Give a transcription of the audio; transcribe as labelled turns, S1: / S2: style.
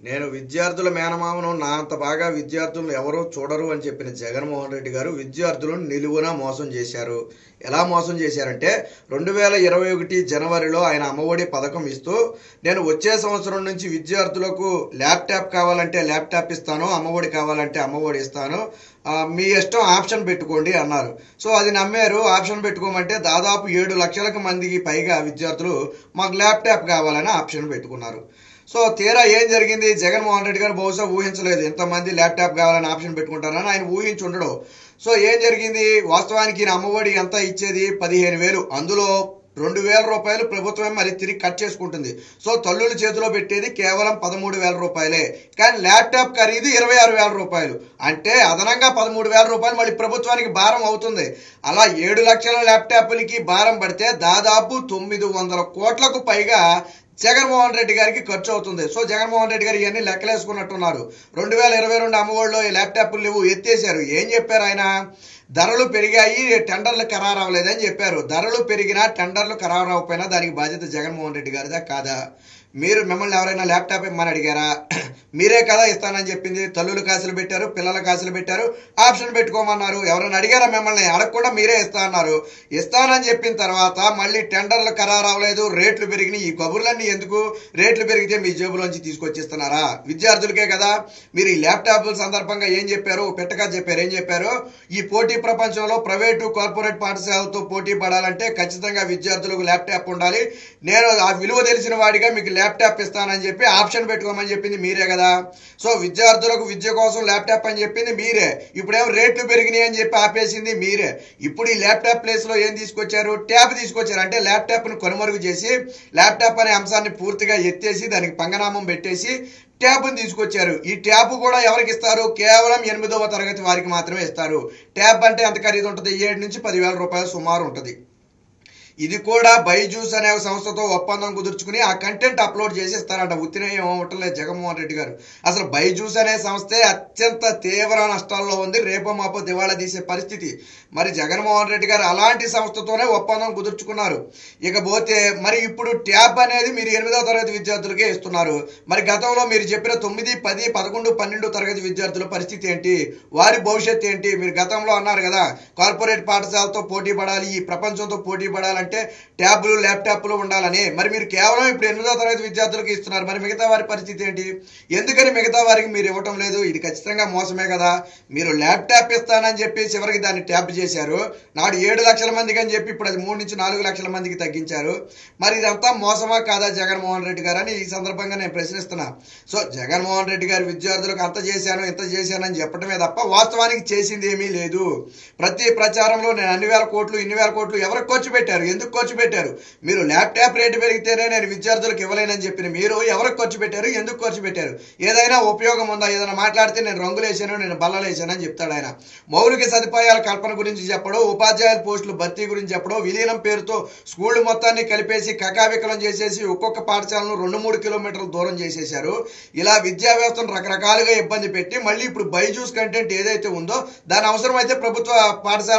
S1: నేను విద్యార్థుల మేనమామను నా అంత బాగా విద్యార్థులను ఎవరూ చూడరు అని చెప్పిన జగన్మోహన్ రెడ్డి గారు విద్యార్థులను నిలువున మోసం చేశారు. ఎలా మోసం చేశారంటే 2021 జనవరిలో ఆయన అమ్మఒడి పథకం ఇస్తూ నేను వచ్చే సంవత్సరం నుంచి విద్యార్థులకు ల్యాప్టాప్ కావాలంటే ల్యాప్టాప్ ఇస్తాను, అమ్మఒడి కావాలంటే అమ్మఒడి ఇస్తాను, మీ ఇష్టం ఆప్షన్ పెట్టుకోండి అన్నారు. సో అది నమ్మారు. ఆప్షన్ పెట్టుకోమంటే దాదాపు 7 లక్షలకు మందికి పైగా విద్యార్థులు మాకు ల్యాప్టాప్ కావాలని ఆప్షన్ పెట్టుకున్నారు. సో తీరా ఏం జరిగింది? జగన్మోహన్ రెడ్డి గారు బహుశా ఊహించలేదు ఎంతమంది ల్యాప్టాప్ కావాలని ఆప్షన్ పెట్టుకుంటారని. ఆయన ఊహించి ఉండడు. సో ఏం జరిగింది? వాస్తవానికి అమ్మఒడి ఎంత ఇచ్చేది? 15,000. అందులో 2,000 రూపాయలు ప్రభుత్వమే మరి తిరిగి కట్ చేసుకుంటుంది. సో తల్లుల చేతిలో పెట్టేది కేవలం 13,000 రూపాయలే. కానీ ల్యాప్టాప్ ఖరీదు 26,000 రూపాయలు. అంటే అదనంగా 13,000 రూపాయలు మళ్ళీ ప్రభుత్వానికి భారం అవుతుంది. అలా 7 లక్షల ల్యాప్టాప్లకి భారం పడితే దాదాపు 900 కోట్లకు పైగా జగన్మోహన్ రెడ్డి గారికి ఖర్చు అవుతుంది. సో జగన్మోహన్ రెడ్డి గారు ఇవన్నీ లెక్కలేసుకున్నట్టున్నారు. 2022 అమ్మఒడిలో ఈ ల్యాప్టాప్లు లేవు, ఎత్తేసారు. ఏం చెప్పారు ఆయన? ధరలు పెరిగాయి, టెండర్లు ఖరారు అవ్వలేదని చెప్పారు. ధరలు పెరిగినా టెండర్లు ఖరారు అవ్వకపోయినా దానికి బాధ్యత జగన్మోహన్ రెడ్డి గారిదా కాదా? మిమ్మల్ని ఎవరైనా ల్యాప్టాప్ ఇమ్మని అడిగారా? మీరే కదా ఇస్తానని చెప్పింది. తల్లులు కాసులు పెట్టారు, పిల్లల కాసులు పెట్టారు, ఆప్షన్ పెట్టుకోమన్నారు. ఎవరైనా అడిగారా? మిమ్మల్ని అడగకుండా మీరే ఇస్తా అన్నారు. ఇస్తానని చెప్పిన తర్వాత మళ్ళీ టెండర్లు ఖరారు అవ్వలేదు, రేట్లు పెరిగినాయి. ఈ కబుర్లన్నీ ఎందుకు? రేట్లు పెరిగితే మీ జేబులోంచి తీసుకొచ్చిస్తున్నారా? విద్యార్థులకే కదా. మీరు ఈ ల్యాప్టాప్ల సందర్భంగా ఏం చెప్పారు? పెట్టగా చెప్పారు. ఏం చెప్పారు? ఈ పోటీ ప్రపంచంలో ప్రైవేటు కార్పొరేట్ పాఠశాలతో పోటీ పడాలంటే ఖచ్చితంగా విద్యార్థులకు ల్యాప్టాప్ ఉండాలి. నేను ఆ విలువ తెలిసిన వాడిగా మీకు ల్యాప్టాప్ ఇస్తానని చెప్పి ఆప్షన్ పెట్టుకోమని చెప్పింది మీరే కదా. సో విద్యార్థులకు విద్య కోసం ల్యాప్టాప్ అని చెప్పింది మీరే. ఇప్పుడేమో రేట్లు పెరిగినాయి అని చెప్పి ఆపేసింది మీరే. ఇప్పుడు ఈ ల్యాప్టాప్ ప్లేస్ లో ఏం తీసుకొచ్చారు? ట్యాబ్ తీసుకొచ్చారు. అంటే ల్యాప్టాప్ ను కనుమరుగు చేసి ల్యాప్టాప్ అనే అంశాన్ని పూర్తిగా ఎత్తేసి దానికి పంగనామం పెట్టేసి ట్యాబ్ను తీసుకొచ్చారు. ఈ ట్యాబ్ కూడా ఎవరికి ఇస్తారు? కేవలం 8వ తరగతి వారికి మాత్రమే ఇస్తారు. ట్యాబ్ అంటే ఎంత ఖరీదు ఉంటుంది? 7 నుంచి 10,000 రూపాయలు సుమారు ఉంటుంది. ఇది కూడా బైజూస్ అనే సంస్థతో ఒప్పందం కుదుర్చుకుని ఆ కంటెంట్ అప్లోడ్ చేసేస్తారంట. ఉత్తినే ఏమవట్లేదు జగన్మోహన్ రెడ్డి గారు. అసలు బైజూస్ అనే సంస్థే అత్యంత తీవ్ర నష్టాల్లో ఉంది. రేపో మాపో దివాళా తీసే పరిస్థితి. మరి జగన్మోహన్ రెడ్డి గారు అలాంటి సంస్థతోనే ఒప్పందం కుదుర్చుకున్నారు. ఇకపోతే మరి ఇప్పుడు ట్యాబ్ అనేది మీరు 8వ తరగతి విద్యార్థులకే ఇస్తున్నారు. మరి గతంలో మీరు చెప్పిన 9, 10, 11, 12 తరగతి విద్యార్థుల పరిస్థితి ఏంటి? వారి భవిష్యత్తు ఏంటి? మీరు గతంలో అన్నారు కదా కార్పొరేట్ పాఠశాలతో పోటీ పడాలి, ఈ ప్రపంచంతో పోటీ పడాలి అంటే ట్యాబ్లు ల్యాప్టాప్లు ఉండాలని. మరి మీరు కేవలం ఇప్పుడు 8వ తరగతి విద్యార్థులకు ఇస్తున్నారు. మరి మిగతా వారి పరిస్థితి ఏంటి? ఎందుకని మిగతా వారికి మీరు ఇవ్వటం లేదు? ఇది ఖచ్చితంగా మోసమే కదా. మీరు ల్యాప్టాప్ ఇస్తానని చెప్పి చివరికి దాన్ని ట్యాబ్ చేశారు. నాడు 7 లక్షల మందికి అని చెప్పి ఇప్పుడు అది 3 నుంచి 4 లక్షల మందికి తగ్గించారు. మరి ఇదంతా మోసమా కాదా జగన్మోహన్ రెడ్డి గారు అని ఈ సందర్భంగా నేను ప్రశ్నిస్తున్నా. సో జగన్మోహన్ రెడ్డి గారు విద్యార్థులకు అంత చేశాను ఇంత చేశానని చెప్పడమే తప్ప వాస్తవానికి చేసింది ఏమీ లేదు. ప్రతి ప్రచారంలో నేను అన్ని వేల కోట్లు ఇన్ని వేల కోట్లు ఎవరికి ఖర్చు పెట్టారు? ఎందుకు ఖర్చు పెట్టారు? మీరు ల్యాప్టాప్ రేటు పెరిగితేనే నేను విద్యార్థులకు ఇవ్వలేనని చెప్పిన మీరు ఎవరికి ఖర్చు పెట్టారు? ఎందుకు ఖర్చు పెట్టారు? ఏదైనా ఉపయోగం ఉందా? ఏదైనా మాట్లాడితే నేను రంగులేసాను, నేను బల్లలేసాను అని చెప్తాడు ఆయన. మౌలిక సదుపాయాల కల్పన గురించి చెప్పడం, ఉపాధ్యాయుల పోస్టులు భర్తీ గురించి చెప్పడం, విలీనం పేరుతో స్కూళ్లు మొత్తాన్ని కలిపేసి కకావికలం చేసేసి ఒక్కొక్క పాఠశాలను 2-3 కిలోమీటర్ల దూరం చేసేశారు. ఇలా విద్యా వ్యవస్థను రకరకాలుగా ఇబ్బంది పెట్టి మళ్ళీ ఇప్పుడు బైజూస్ కంటెంట్ ఏదైతే ఉందో దాని అవసరం అయితే ప్రభుత్వ పాఠశాల